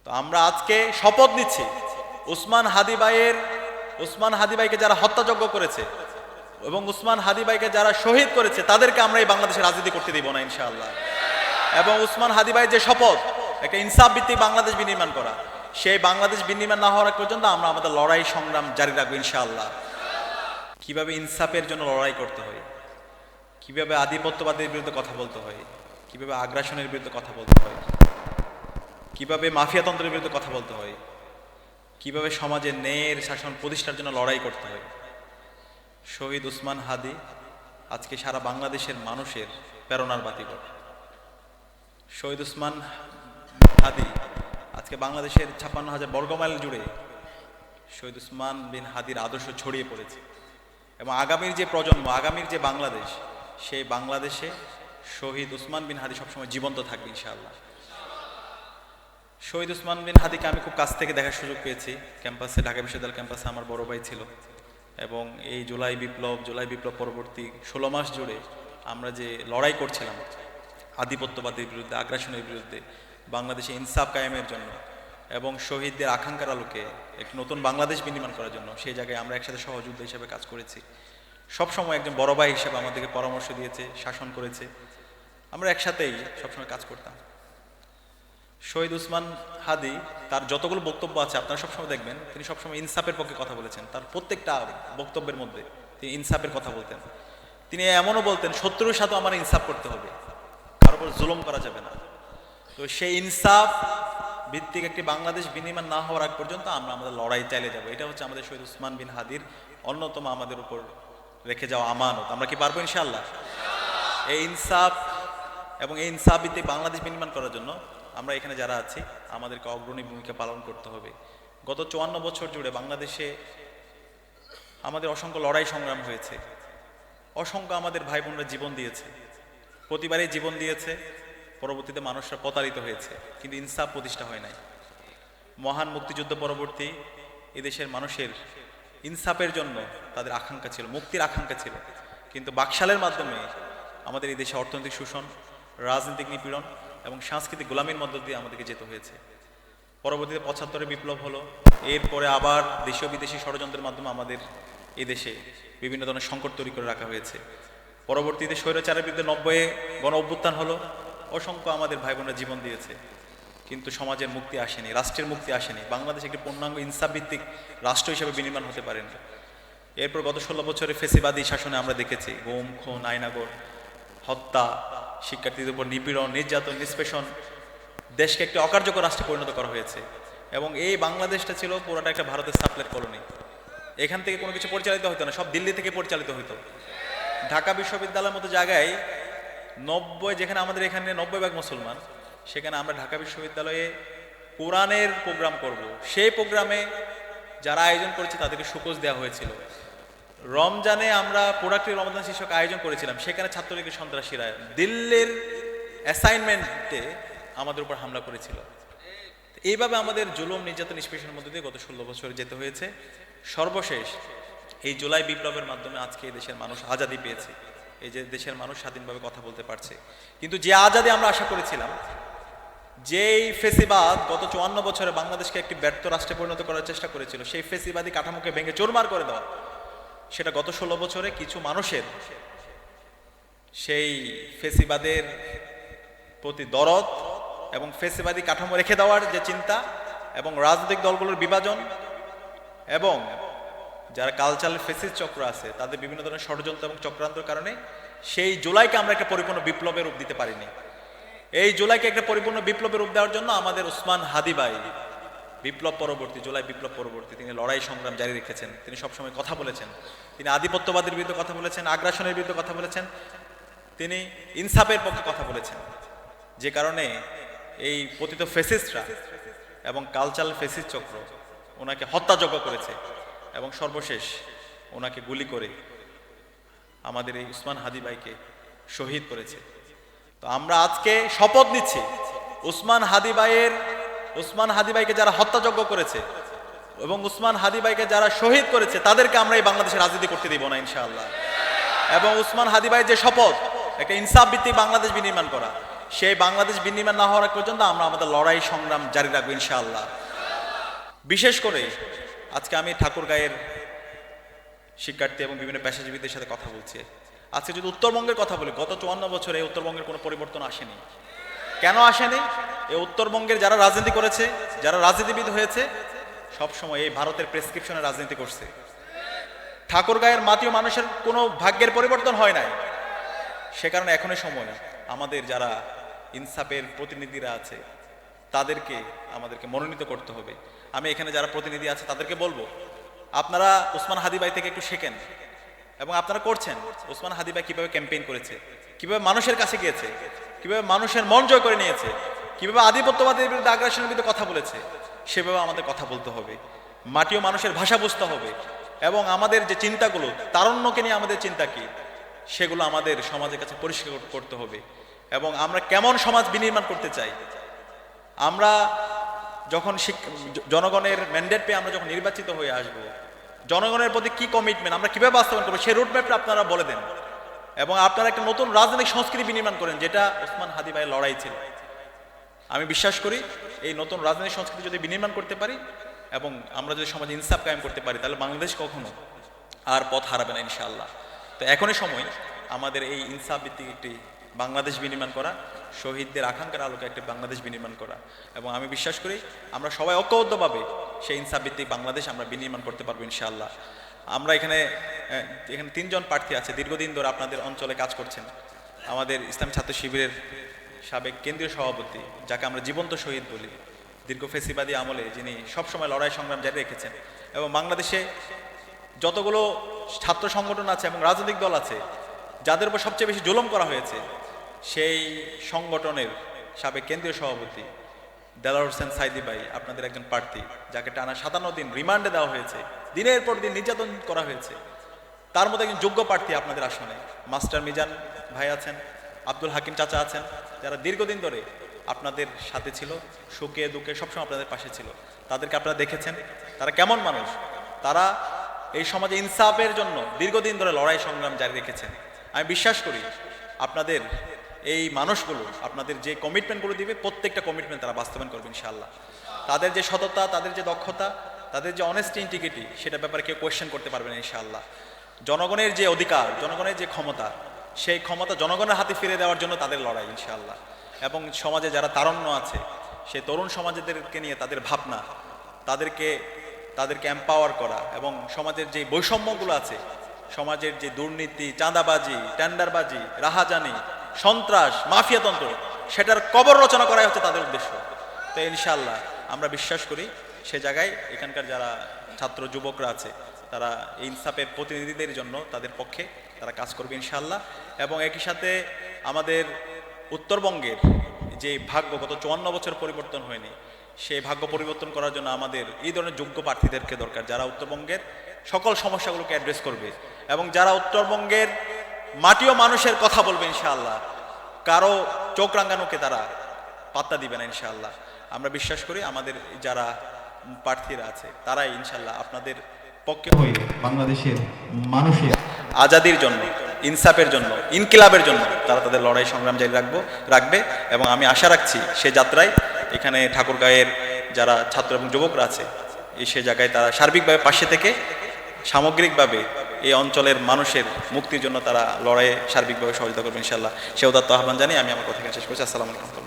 তো আমরা আজকে শপথ নিচ্ছি উসমান হাদি ভাইকে যারা হত্যাযজ্ঞ করেছে এবং উসমান হাদি ভাইকে যারা শহীদ করেছে তাদেরকে আমরা এই বাংলাদেশে রাজনীতি করতে দিব না ইনশাআল্লাহ। এবং উসমান হাদি ভাইয়ের যে শপথ একটা ইনসাফ ভিত্তিক বাংলাদেশ বিনির্মাণ করা, সেই বাংলাদেশ বিনির্মাণ না হওয়ার আগ পর্যন্ত আমরা আমাদের লড়াই সংগ্রাম জারি রাখবো ইনশাআল্লাহ। কিভাবে ইনসাফের জন্য লড়াই করতে হয়, কিভাবে আধিপত্যবাদের বিরুদ্ধে কথা বলতে হয়, কিভাবে আগ্রাসনের বিরুদ্ধে কথা বলতে হয়, কিভাবে মাফিয়াতন্ত্রের বিরুদ্ধে কথা বলতে হয়, কিভাবে সমাজে ন্যায়ের শাসন প্রতিষ্ঠার জন্য লড়াই করতে হয়। শহীদ উসমান হাদি আজকে সারা বাংলাদেশের মানুষের প্রেরণার বাতিঘর। শহীদ উসমান হাদি আজকে বাংলাদেশের ৫৬,০০০ বর্গমাইল জুড়ে শহীদ উসমান বিন হাদির আদর্শ ছড়িয়ে পড়েছে এবং আগামীর যে প্রজন্ম, আগামীর যে বাংলাদেশ, সেই বাংলাদেশে শহীদ উসমান বিন হাদি সবসময় জীবন্ত থাকবে ইনশাআল্লাহ। শহীদ উসমান বিন হাদিকে আমি খুব কাছ থেকে দেখার সুযোগ পেয়েছি ক্যাম্পাসে, ঢাকা বিশ্ববিদ্যালয় ক্যাম্পাসে। আমার বড় ভাই ছিল এবং এই জুলাই বিপ্লব পরবর্তী ১৬ মাস জুড়ে আমরা যে লড়াই করছিলাম আধিপত্যবাদের বিরুদ্ধে, আগ্রাসনের বিরুদ্ধে, বাংলাদেশে ইনসাফ কায়েমের জন্য এবং শহীদদের আকাঙ্ক্ষার আলোকে এক নতুন বাংলাদেশ বিনির্মাণ করার জন্য, সেই জায়গায় আমরা একসাথে সহযোদ্ধা হিসেবে কাজ করেছি। সবসময় একজন বড় ভাই হিসেবে আমাদেরকে পরামর্শ দিয়েছে, শাসন করেছে। আমরা একসাথেই সবসময় কাজ করতাম। শহীদ উসমান হাদি তার যতগুলো বক্তব্য আছে আপনারা সবসময় দেখবেন তিনি সবসময় ইনসাফের পক্ষে কথা বলেছেন। তার প্রত্যেকটা বক্তব্যের মধ্যে তিনি ইনসাফের কথা বলতেন। তিনি এমনও বলতেন শত্রুর সাথে আমার ইনসাফ করতে হবে, কারোর উপর জুলুম করা যাবে না। তো সেই ইনসাফ ভিত্তিক একটি বাংলাদেশ বিনির্মাণ না হওয়ার আগ পর্যন্ত আমরা আমাদের লড়াই চালিয়ে যাব। এটা হচ্ছে আমাদের শহীদ উসমান বিন হাদির অন্যতম আমাদের উপর রেখে যাওয়া আমানত। আমরা কি পারবো ইনশাআল্লাহ? এই ইনসাফ এবং এই ইনসাফ ভিত্তিক বাংলাদেশ বিনির্মাণ করার জন্য আমরা এখানে যারা আছি আমাদেরকে অগ্রণী ভূমিকা পালন করতে হবে। গত ৫৪ বছর জুড়ে বাংলাদেশে আমাদের অসংখ্য লড়াই সংগ্রাম হয়েছে, অসংখ্য আমাদের ভাই বোনরা জীবন দিয়েছে, প্রতিবারই জীবন দিয়েছে। পরবর্তীতে মানুষরা প্রতারিত হয়েছে, কিন্তু ইনসাফ প্রতিষ্ঠা হয় নাই। মহান মুক্তিযুদ্ধ পরবর্তী এদেশের মানুষের ইনসাফের জন্য তাদের আকাঙ্ক্ষা ছিল, মুক্তির আকাঙ্ক্ষা ছিল, কিন্তু বাকশালের মাধ্যমে আমাদের এই দেশে অর্থনৈতিক শোষণ, রাজনৈতিক নিপীড়ন এবং সাংস্কৃতিক গোলামির মধ্য দিয়ে আমাদেরকে যেতে হয়েছে। পরবর্তীতে ৭৫ বিপ্লব হলো, এরপরে আবার দেশীয় বিদেশি ষড়যন্ত্রের মাধ্যমে আমাদের এই দেশে বিভিন্ন ধরনের সংকট তৈরি করে রাখা হয়েছে। পরবর্তীতে স্বৈরাচারের বিরুদ্ধে ৯০-এ গণ অভ্যুত্থান হলো, অসংখ্য আমাদের ভাই বোনরা জীবন দিয়েছে, কিন্তু সমাজের মুক্তি আসেনি, রাষ্ট্রের মুক্তি আসেনি। বাংলাদেশ একটি পূর্ণাঙ্গ ইনসাফ ভিত্তিক রাষ্ট্র হিসেবে বিনির্মাণ হতে পারেনি। এরপর গত ১৬ বছরে ফেসিবাদী শাসনে আমরা দেখেছি গুম, খুন, আয়নাগর, হত্যা, শিক্ষার্থীদের উপর নিপীড়ন, নির্যাতন, নিষ্পেষণ, দেশকে একটি অকার্যকর রাষ্ট্রে পরিণত করা হয়েছে। এবং এই বাংলাদেশটা ছিল পুরোটা একটা ভারতের সাপ্লেট কলোনি। এখান থেকে কোনো কিছু পরিচালিত হতো না, সব দিল্লি থেকে পরিচালিত হতো। ঢাকা বিশ্ববিদ্যালয়ের মতো জায়গায় ৯০, যেখানে আমাদের এখানে ৯০% মুসলমান, সেখানে আমরা ঢাকা বিশ্ববিদ্যালয়ে কোরআনের প্রোগ্রাম করব। সেই প্রোগ্রামে যারা আয়োজন করেছে তাদেরকে সুকোজ দেওয়া হয়েছিল। রমজানে আমরা প্রোডাক্টিভ রমজান শীর্ষক আয়োজন করেছিলাম, সেখানে ছাত্রলীগের সন্ত্রাসীরা দিল্লির অ্যাসাইনমেন্টে আমাদের উপর হামলা করেছিল। এইভাবে আমাদের জুলুম, নির্যাতন, নিষ্পেষণের মধ্যে দিয়ে গত ১৬ বছর যেতে হয়েছে। সর্বশেষ এই জুলাই বিপ্লবের মাধ্যমে আজকে এই দেশের মানুষ আজাদি পেয়েছে, এই যে দেশের মানুষ স্বাধীনভাবে কথা বলতে পারছে। কিন্তু যে আজাদি আমরা আশা করেছিলাম, যেই ফেসিবাদ গত ৫৪ বছরে বাংলাদেশকে একটি ব্যর্থ রাষ্ট্রে পরিণত করার চেষ্টা করেছিল, সেই ফেসিবাদী কাঠামোকে ভেঙে চুরমার করে দেওয়া, সেটা গত ১৬ বছরে কিছু মানুষের সেই ফেসিবাদের প্রতি দরদ এবং ফেসিবাদী কাঠামো রেখে দেওয়ার যে চিন্তা এবং রাজনৈতিক দলগুলোর বিভাজন এবং যারা কালচারাল ফেসিস্ট চক্র আছে তাদের বিভিন্ন ধরনের ষড়যন্ত্র এবং চক্রান্তের কারণে সেই জুলাইকে আমরা একটা পরিপূর্ণ বিপ্লবের রূপ দিতে পারিনি। এই জুলাইকে একটা পরিপূর্ণ বিপ্লবের রূপ দেওয়ার জন্য আমাদের উসমান হাদি ভাই জুলাই বিপ্লব পরবর্তী তিনি লড়াই সংগ্রাম জারি রেখেছেন। তিনি সবসময় কথা বলেছেন, তিনি আধিপত্যবাদের বিরুদ্ধে কথা বলেছেন, আগ্রাসনের বিরুদ্ধে কথা বলেছেন, তিনি ইনসাফের পক্ষে কথা বলেছেন। যে কারণে এই পতিত ফেসিস্টরা এবং কালচারাল ফেসিস্ট চক্র ওনাকে হত্যাযজ্ঞ করেছে এবং সর্বশেষ ওনাকে গুলি করে আমাদের এই উসমান হাদি ভাইকে শহীদ করেছে। তো আমরা আজকে শপথ নিচ্ছি উসমান হাদি ভাইকে যারা হত্যাযজ্ঞ করেছে এবং উসমান হাদি ভাইকে যারা শহীদ করেছে তাদেরকে আমরা এই বাংলাদেশে রাজনীতি করতে দিব না ইনশাআল্লাহ। এবং উসমান হাদি ভাইয়ের যে শপথ একটা ইনসাফ ভিত্তিক বাংলাদেশ বিনির্মাণ করা, সেই বাংলাদেশ বিনির্মাণ না হওয়ার আগ পর্যন্ত আমরা আমাদের লড়াই সংগ্রাম জারি রাখবো ইনশাআল্লাহ। বিশেষ করে আজকে আমি ঠাকুরগাঁয়ের শিক্ষার্থী এবং বিভিন্ন পেশাজীবীদের সাথে কথা বলছি। আজকে যদি উত্তরবঙ্গের কথা বলি, গত 54 বছরে উত্তরবঙ্গের কোনো পরিবর্তন আসেনি। কেন আসেনি? এই উত্তরবঙ্গের যারা রাজনীতি করেছে, যারা রাজনীতিবিদ হয়েছে, সবসময় এই ভারতের প্রেসক্রিপশনে রাজনীতি করছে। ঠাকুরগাঁয়ের মাটি ও মানুষের কোনো ভাগ্যের পরিবর্তন হয় নাই। সে কারণে এখনই সময় আমাদের যারা ইনসাফের প্রতিনিধিরা আছে তাদেরকে আমাদেরকে মনোনীত করতে হবে। আমি এখানে যারা প্রতিনিধি আছে তাদেরকে বলবো, আপনারা ওসমান হাদি ভাই থেকে একটু শেখেন এবং আপনারা করছেন। ওসমান হাদি ভাই কিভাবে ক্যাম্পেইন করেছে, কিভাবে মানুষের কাছে গিয়েছে, কিভাবে মানুষের মন জয় করে নিয়েছে, কিভাবে আধিপত্যবাদের বিরুদ্ধে আগ্রাসনের বিরুদ্ধে কথা বলেছে, সেভাবে আমাদের কথা বলতে হবে। মাটি ও মানুষের ভাষা বুঝতে হবে এবং আমাদের যে চিন্তাগুলো, তারুণ্যকে নিয়ে আমাদের চিন্তা কি, সেগুলো আমাদের সমাজের কাছে পরিষ্কার করতে হবে। এবং আমরা কেমন সমাজ বিনির্মাণ করতে চাই, আমরা যখন জনগণের ম্যান্ডেট পেয়ে আমরা যখন নির্বাচিত হয়ে আসব, জনগণের প্রতি কি কমিটমেন্ট আমরা কিভাবে বাস্তবায়ন করবো সেই রুটম্যাপটা আপনারা বলে দেন এবং আপনারা একটা নতুন রাজনৈতিক সংস্কৃতি বিনির্মাণ করেন, যেটা ওসমান হাদি ভাইয়ের লড়াই ছিল। আমি বিশ্বাস করি এই নতুন রাজনৈতিক সংস্কৃতি যদি বিনির্মাণ করতে পারি এবং আমরা যদি সমাজে ইনসাফ কায়েম করতে পারি, তাহলে বাংলাদেশ কখনো আর পথ হারাবে না ইনশাআল্লাহ। তো এখনই সময় আমাদের এই ইনসাফ ভিত্তিক একটি বাংলাদেশ বিনির্মাণ করা, শহীদদের আকাঙ্ক্ষার আলোকে একটি বাংলাদেশ বিনির্মাণ করা। এবং আমি বিশ্বাস করি আমরা সবাই ঐক্যবদ্ধভাবে সেই ইনসাফ ভিত্তিক বাংলাদেশ আমরা বিনির্মাণ করতে পারবো ইনশাআল্লাহ। আমরা এখানে 3 জন প্রার্থী আছে, দীর্ঘদিন ধরে আপনাদের অঞ্চলে কাজ করছেন। আমাদের ইসলাম ছাত্র শিবিরের সাবেক কেন্দ্রীয় সভাপতি, যাকে আমরা জীবন্ত শহীদ বলি, দীর্ঘ ফেসিবাদী আমলে যিনি সবসময় লড়াই সংগ্রাম জারি রেখেছেন এবং বাংলাদেশে যতগুলো ছাত্র সংগঠন আছে এবং রাজনৈতিক দল আছে যাদের উপর সবচেয়ে বেশি জুলুম করা হয়েছে, সেই সংগঠনের সাবেক কেন্দ্রীয় সভাপতি দেলাওয়ার হোসেন সাইদি ভাই আপনাদের একজন প্রার্থী, যাকে টানা 57 দিন রিমান্ডে দেওয়া হয়েছে, দিনের পর দিন নির্যাতন করা হয়েছে। তার মধ্যে একজন যোগ্য প্রার্থী আপনাদের আসনে মাস্টার মিজান ভাই আছেন, আব্দুল হাকিম চাচা আছেন, যারা দীর্ঘদিন ধরে আপনাদের সাথে ছিল, সুখে দুঃখে সবসময় আপনাদের পাশে ছিল। তাদেরকে আপনারা দেখেছেন তারা কেমন মানুষ। তারা এই সমাজে ইনসাফের জন্য দীর্ঘদিন ধরে লড়াই সংগ্রাম জারি রেখেছেন। আমি বিশ্বাস করি আপনাদের এই মানুষগুলো আপনাদের যে কমিটমেন্টগুলো দিবে, প্রত্যেকটা কমিটমেন্ট তারা বাস্তবায়ন করবে ইনশাআল্লাহ। তাদের যে সততা, তাদের যে দক্ষতা, তাদের যে অনেস্টি, ইন্টিগ্রিটি, সেটা ব্যাপারে কেউ কোয়েশ্চেন করতে পারবে না ইনশাআল্লাহ। জনগণের যে অধিকার, জনগণের যে ক্ষমতা, সেই ক্ষমতা জনগণের হাতে ফিরে দেওয়ার জন্য তাদের লড়াই ইনশাআল্লাহ। এবং সমাজে যারা তারুণ্য আছে, সেই তরুণ সমাজদেরকে নিয়ে তাদের ভাবনা, তাদেরকে এম্পাওয়ার করা এবং সমাজের যে বৈষম্যগুলো আছে, সমাজের যে দুর্নীতি, চাঁদাবাজি, টেন্ডারবাজি, রাহাজানি, সন্ত্রাস, মাফিয়াতন্ত্র, সেটার কবর রচনা করাই হচ্ছে তাদের উদ্দেশ্য। তো ইনশাআল্লাহ আমরা বিশ্বাস করি সে জায়গায় এখানকার যারা ছাত্র যুবকরা আছে তারা ইনসাফের প্রতিনিধিদের জন্য তাদের পক্ষে তারা কাজ করবে ইনশাআল্লাহ। এবং একই সাথে আমাদের উত্তরবঙ্গের যে ভাগ্য গত 54 বছর পরিবর্তন হয়নি, সেই ভাগ্য পরিবর্তন করার জন্য আমাদের এই ধরনের যোগ্য প্রার্থীদেরকে দরকার, যারা উত্তরবঙ্গের সকল সমস্যাগুলোকে অ্যাড্রেস করবে এবং যারা উত্তরবঙ্গের মাটি ও মানুষের কথা বলবে ইনশাআল্লাহ। কারো চোখ রাঙানোকে তারা পাত্তা দিবে না ইনশাআল্লাহ। আমরা বিশ্বাস করি আমাদের যারা প্রার্থীরা আছে তারাই ইনশাআল্লাহ আপনাদের পক্ষে হয়ে বাংলাদেশের মানুষের আজাদির জন্য, ইনসাফের জন্য, ইনকিলাবের জন্য তারা তাদের লড়াই সংগ্রাম জারি রাখবে। এবং আমি আশা রাখছি সে যাত্রায় এখানে ঠাকুরগাঁয়ের যারা ছাত্র এবং যুবকরা আছে সে জায়গায় তারা সার্বিকভাবে পাশে থেকে সামগ্রিকভাবে এই অঞ্চলের মানুষের মুক্তির জন্য তারা লড়াইয়ে সার্বিকভাবে সহযোগিতা করবে ইনশাআল্লাহ। সে উদাত্ত আহ্বান জানিয়ে আমি আমার কথা শেষ করছি। আসসালামু আলাইকুম।